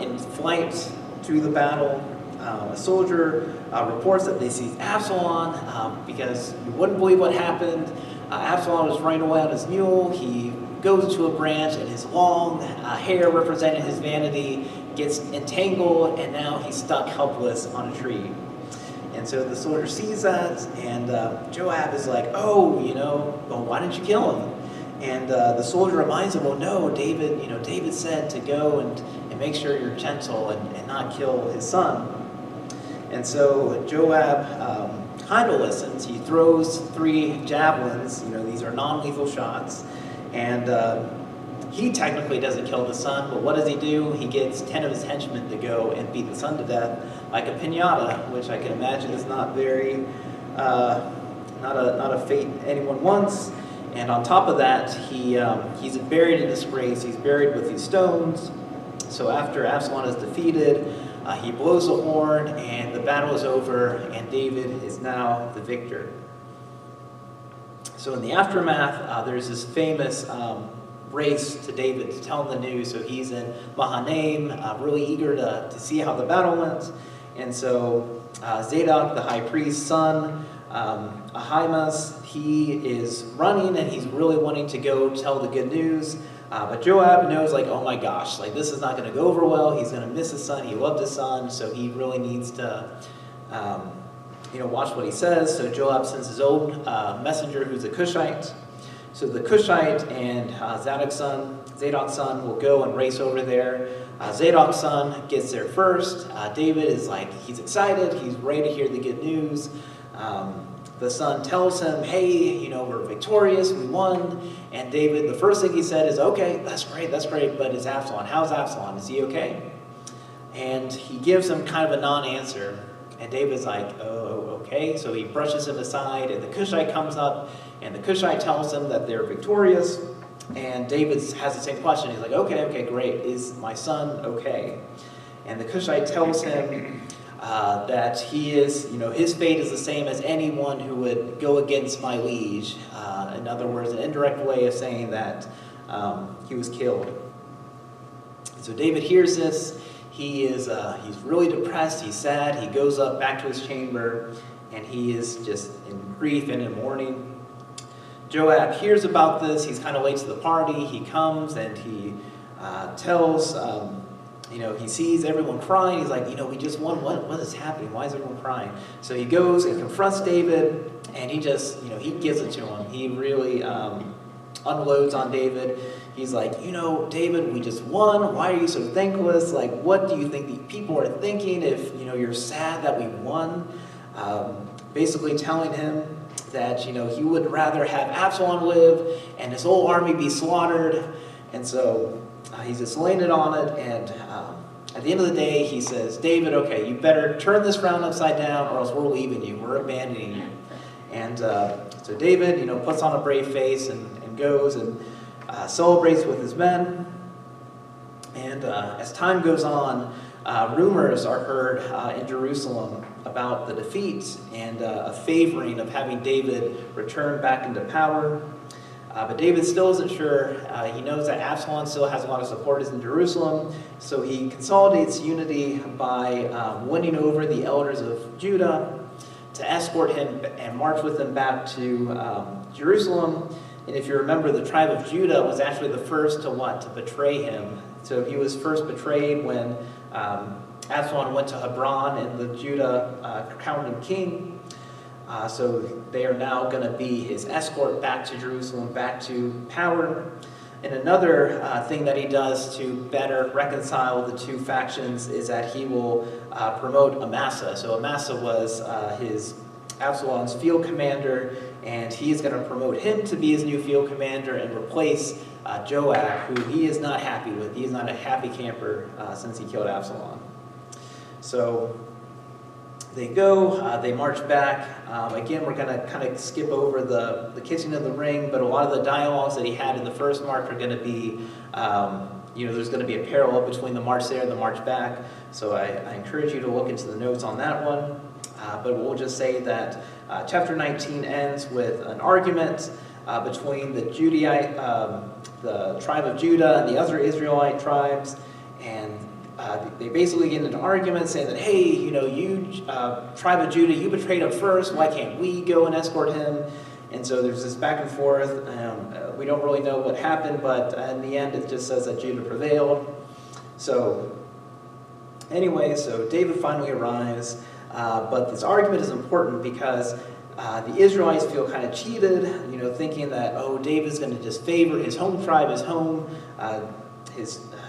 in flight through the battle, a soldier reports that they see Absalom, because you wouldn't believe what happened. Absalom was riding away on his mule. He goes to a branch, and his long hair representing his vanity gets entangled, and now he's stuck helpless on a tree. And so the soldier sees that, and Joab is like, well, why didn't you kill him? And the soldier reminds him, well, no, David said to go and make sure you're gentle and not kill his son. And so Joab kind of listens. He throws 3 javelins. These are non-lethal shots. And he technically doesn't kill the son, but what does he do? He gets 10 of his henchmen to go and beat the son to death like a piñata, which I can imagine is not very, not a fate anyone wants. And on top of that, he's buried in disgrace. He's buried with these stones. So after Absalom is defeated, he blows a horn, and the battle is over, and David is now the victor. So in the aftermath, there's this famous race to David to tell him the news. So he's in Mahanaim, really eager to see how the battle went. And so Zadok, the high priest's son, Ahimaaz, he is running, and he's really wanting to go tell the good news. But Joab knows, oh my gosh, this is not going to go over well. He's going to miss his son. He loved his son, so he really needs to, watch what he says. So Joab sends his own messenger, who's a Cushite. So the Cushite and Zadok's son will go and race over there. Zadok's son gets there first. David is he's excited. He's ready to hear the good news. The son tells him, hey, we're victorious, we won. And David, the first thing he said is, okay, that's great, but is Absalom? How's Absalom? Is he okay? And he gives him kind of a non-answer. And David's like, oh, okay. So he brushes him aside, and the Cushite comes up, and the Cushite tells him that they're victorious. And David has the same question. He's like, okay, great. Is my son okay? And the Cushite tells him that he is, his fate is the same as anyone who would go against my liege. In other words, an indirect way of saying that he was killed. So David hears this. He's really depressed. He's sad. He goes up back to his chamber, and he is just in grief and in mourning. Joab hears about this. He's kind of late to the party. He comes and he tells, he sees everyone crying. He's like, we just won. What is happening? Why is everyone crying? So he goes and confronts David, and he just, he gives it to him. He really unloads on David. He's like, David, we just won. Why are you so thankless? Like, what do you think the people are thinking if, you're sad that we won? Basically telling him that, he would rather have Absalom live and his whole army be slaughtered. And so he's just laying it on it. And at the end of the day, he says, David, okay, you better turn this round upside down or else we're leaving you. We're abandoning you. And so David, puts on a brave face and goes and celebrates with his men. And as time goes on, rumors are heard in Jerusalem about the defeat and a favoring of having David return back into power. But David still isn't sure. He knows that Absalom still has a lot of supporters in Jerusalem, so he consolidates unity by winning over the elders of Judah to escort him and march with him back to Jerusalem. And if you remember, the tribe of Judah was actually the first to betray him. So he was first betrayed when Absalom went to Hebron and the Judah crowned him king. So they are now going to be his escort back to Jerusalem, back to power. And another thing that he does to better reconcile the two factions is that he will promote Amasa. So Amasa was Absalom's field commander, and he's going to promote him to be his new field commander and replace Joab, who he is not happy with. He is not a happy camper since he killed Absalom. So they go, they march back. Again, we're going to kind of skip over the kissing of the ring, but a lot of the dialogues that he had in the first march are going to be, there's going to be a parallel between the march there and the march back. So I encourage you to look into the notes on that one. But we'll just say that chapter 19 ends with an argument between the tribe of Judah and the other Israelite tribes, and they basically get into arguments saying that, hey, you tribe of Judah, you betrayed him first. Why can't we go and escort him? And so there's this back and forth. We don't really know what happened, but in the end, it just says that Judah prevailed. So anyway, so David finally arrives. But this argument is important because the Israelites feel kind of cheated, thinking that, David's going to just favor his home tribe, his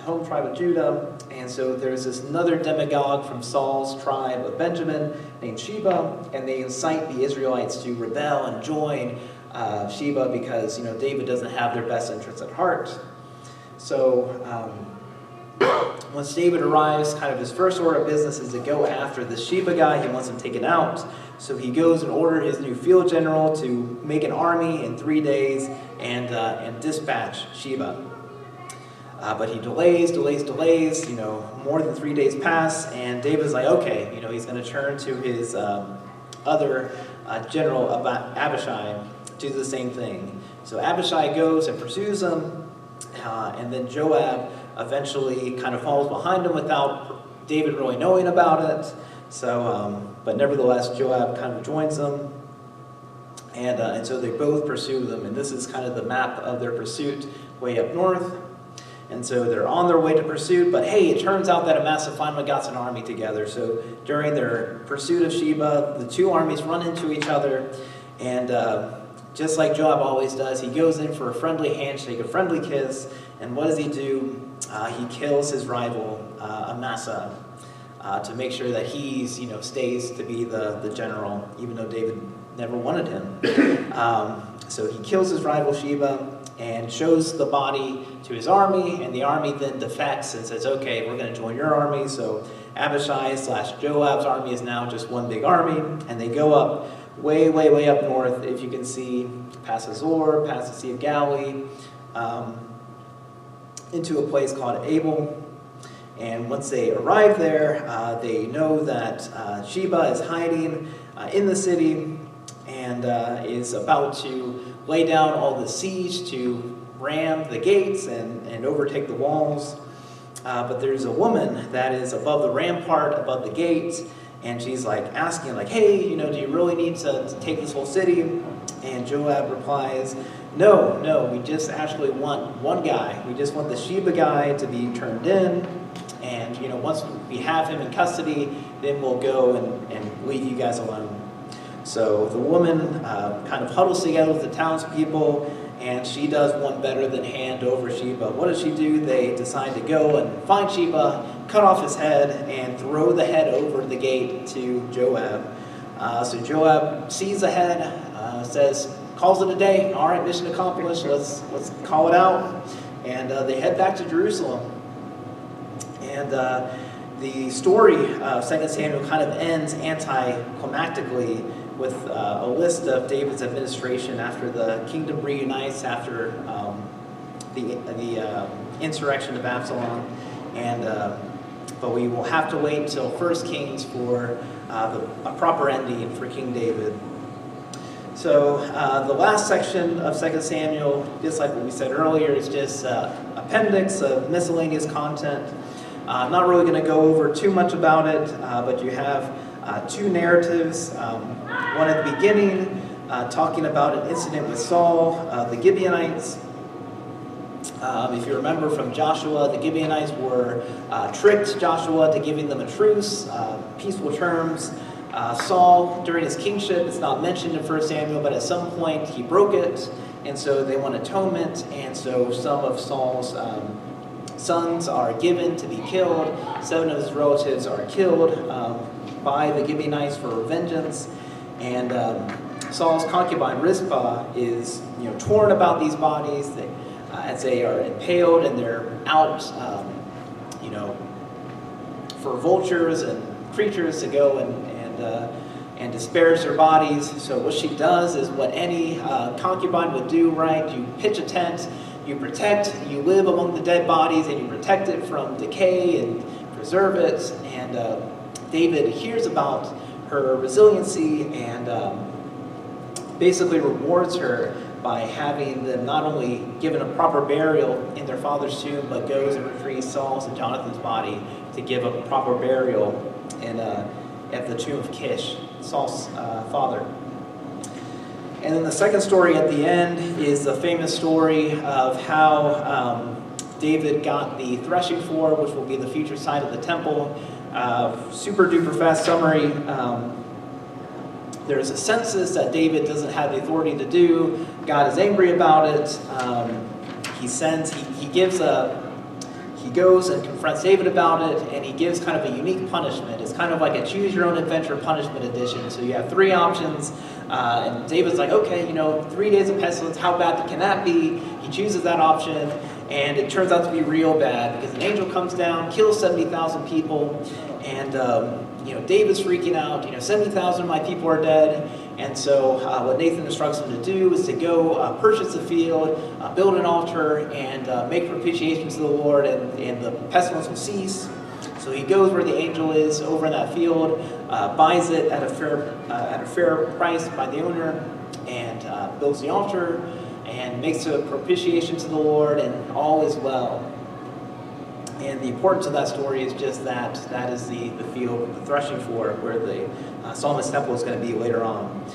home tribe of Judah. And so there's this another demagogue from Saul's tribe of Benjamin named Shiva, and they incite the Israelites to rebel and join Shiva because, David doesn't have their best interests at heart. So once David arrives, kind of his first order of business is to go after the Shiva guy. He wants him taken out. So he goes and orders his new field general to make an army in 3 days and dispatch Shiva. But he delays. More than 3 days pass, and David's like, okay, he's going to turn to his other general, Abishai, to do the same thing. So Abishai goes and pursues him, and then Joab eventually kind of follows behind him without David really knowing about it. So, but nevertheless, Joab kind of joins them, and so they both pursue them. And this is kind of the map of their pursuit way up north. And so they're on their way to pursuit, but hey, it turns out that Amasa finally got an army together. So during their pursuit of Shiva, the two armies run into each other, and just like Joab always does, he goes in for a friendly handshake, a friendly kiss, and what does he do? He kills his rival, Amasa, to make sure that he stays to be the general, even though David never wanted him. So he kills his rival Shiva and shows the body to his army, and the army then defects and says, okay, we're going to join your army. So Abishai/Joab's army is now just one big army, and they go up way, way, way up north, if you can see, past Hazor, past the Sea of Galilee, into a place called Abel. And once they arrive there, they know that Shiva is hiding in the city and is about to lay down all the siege to ram the gates and overtake the walls. But there's a woman that is above the rampart, above the gates, And she's like asking, like, hey, do you really need to take this whole city? And Joab replies, no, we just actually want one guy. We just want the Shiva guy to be turned in. And, once we have him in custody, then we'll go and leave you guys alone. So the woman kind of huddles together with the townspeople, and she does one better than hand over Shiva. What does she do? They decide to go and find Shiva, cut off his head, and throw the head over the gate to Joab. So Joab sees the head, calls it a day. All right, mission accomplished. Let's call it out. And they head back to Jerusalem. And the story of 2 Samuel kind of ends anticlimactically with a list of David's administration after the kingdom reunites after the insurrection of Absalom. And but we will have to wait until 1 Kings for a proper ending for King David. So the last section of 2 Samuel, just like what we said earlier, is just appendix of miscellaneous content. I'm not really going to go over too much about it, but you have two narratives. One at the beginning, talking about an incident with Saul, the Gibeonites. If you remember from Joshua, the Gibeonites were tricked Joshua to giving them a truce, peaceful terms. Saul, during his kingship, it's not mentioned in 1 Samuel, but at some point he broke it, and so they want atonement, and so some of Saul's sons are given to be killed. 7 of his relatives are killed by the Gibeonites for vengeance, and Saul's concubine Rizpah is torn about these bodies as they are impaled, and they're out for vultures and creatures to go and disparage their bodies. So what she does is what any concubine would do, right? You pitch a tent, you live among the dead bodies, and you protect it from decay and preserve it. And David hears about her resiliency and basically rewards her by having them not only given a proper burial in their father's tomb, but goes and retrieves Saul's and Jonathan's body to give a proper burial at the tomb of Kish, Saul's father. And then the second story at the end is the famous story of how David got the threshing floor, which will be the future site of the temple. Super duper fast summary. There's a census that David doesn't have the authority to do. God is angry about it. He goes and confronts David about it, and he gives kind of a unique punishment. It's kind of like a choose-your-own-adventure punishment edition. So you have 3 options, and David's like, okay, 3 days of pestilence, how bad can that be? He chooses that option, and it turns out to be real bad, because an angel comes down, kills 70,000 people, and David's freaking out. 70,000 of my people are dead. And so what Nathan instructs him to do is to go purchase a field, build an altar, and make propitiation to the Lord, and the pestilence will cease. So he goes where the angel is over in that field, buys it at a fair price by the owner, and builds the altar, and makes a propitiation to the Lord, and all is well. And the importance of that story is just that is the field, the threshing floor, where the Solomon's temple is going to be later on.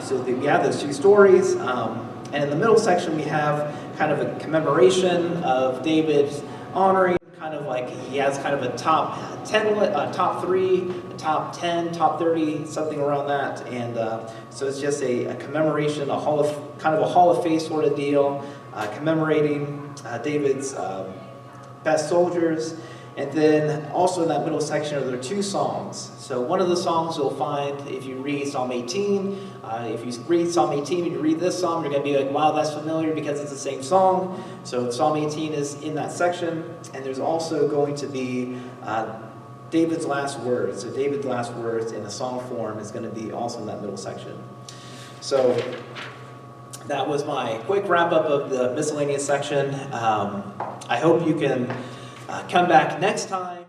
So we have those 2 stories. And in the middle section, we have kind of a commemoration of David's honoring, kind of like he has kind of a top 10, top 3, top 10, top 30, something around that. And so it's just a commemoration, a hall of fame sort of deal, commemorating David's best soldiers. And then also in that middle section are there 2 songs. So one of the songs you'll find if you read Psalm 18. If you read Psalm 18 and you read this psalm, you're going to be like, wow, that's familiar, because it's the same song. So Psalm 18 is in that section. And there's also going to be David's last words. So David's last words in a song form is going to be also in that middle section. So that was my quick wrap-up of the miscellaneous section. I hope you can come back next time.